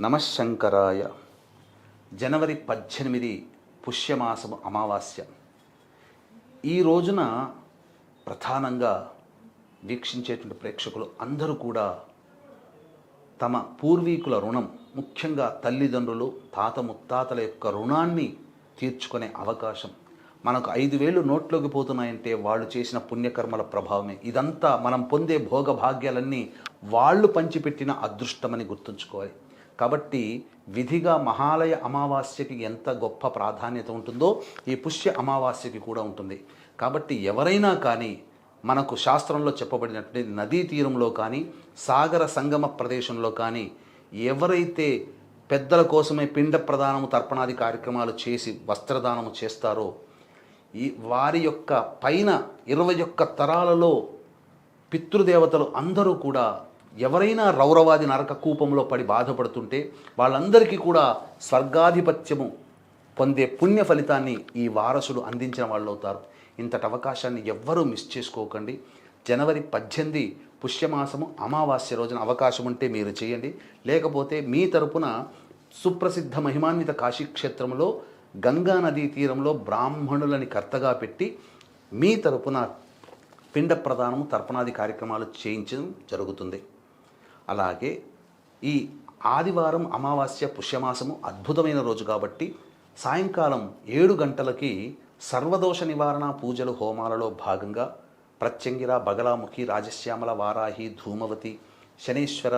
నమశంకరాయ. జనవరి 18 పుష్యమాసము అమావాస్య. ఈ రోజున ప్రధానంగా వీక్షించేటువంటి ప్రేక్షకులు అందరూ కూడా తమ పూర్వీకుల రుణం, ముఖ్యంగా తల్లిదండ్రులు, తాత ముత్తాతల యొక్క రుణాన్ని తీర్చుకునే అవకాశం. మనకు 5,000 నోట్లోకి పోతున్నాయంటే వాళ్ళు చేసిన పుణ్యకర్మల ప్రభావమే. ఇదంతా మనం పొందే భోగభాగ్యాలన్నీ వాళ్ళు పంచిపెట్టిన అదృష్టమని గుర్తుంచుకోవాలి. కాబట్టి విధిగా మహాలయ అమావాస్యకి ఎంత గొప్ప ప్రాధాన్యత ఉంటుందో ఈ పుష్య అమావాస్యకి కూడా ఉంటుంది. కాబట్టి ఎవరైనా కానీ మనకు శాస్త్రంలో చెప్పబడినటువంటి నదీ తీరంలో కానీ సాగర సంగమ ప్రదేశంలో కానీ ఎవరైతే పెద్దల కోసమే పిండ ప్రదానము తర్పణాది కార్యక్రమాలు చేసి వస్త్రదానము చేస్తారో వారి యొక్క పైన 21 తరాలలో పితృదేవతలు అందరూ కూడా ఎవరైనా రౌరవాది నరక కూపంలో పడి బాధపడుతుంటే వాళ్ళందరికీ కూడా స్వర్గాధిపత్యము పొందే పుణ్య ఫలితాన్ని ఈ వారసులు అందించిన వాళ్ళు అవుతారు. ఇంతటి అవకాశాన్ని ఎవ్వరూ మిస్ చేసుకోకండి. జనవరి 18 పుష్యమాసము అమావాస్య రోజున అవకాశం ఉంటే మీరు చేయండి. లేకపోతే మీ తరపున సుప్రసిద్ధ మహిమాన్విత కాశీక్షేత్రంలో గంగా నదీ తీరంలో బ్రాహ్మణులని కర్తగా పెట్టి మీ తరపున పిండ ప్రదానము తర్పణాది కార్యక్రమాలు చేయించడం జరుగుతుంది. అలాగే ఈ ఆదివారం అమావాస్య పుష్యమాసము అద్భుతమైన రోజు కాబట్టి సాయంకాలం 7 గంటలకి సర్వదోష నివారణ పూజలు హోమాలలో భాగంగా ప్రత్యంగిర, బగలాముఖి, రాజశ్యామల, వారాహి, ధూమవతి, శనేశ్వర,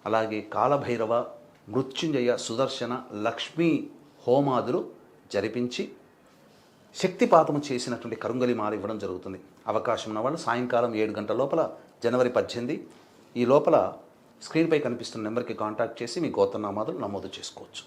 అలాగే కాలభైరవ, మృత్యుంజయ, సుదర్శన, లక్ష్మీ హోమాదులు జరిపించి శక్తిపాతము చేసినటువంటి కరుంగలి మాల ఇవ్వడం జరుగుతుంది. అవకాశం ఉన్న వాళ్ళు సాయంకాలం 7 గంటల లోపల జనవరి 18 ఈ లోపల స్క్రీన్పై కనిపిస్తున్న నెంబర్కి కాంటాక్ట్ చేసి మీ గోత్రనామాదులు నమోదు చేసుకోవచ్చు.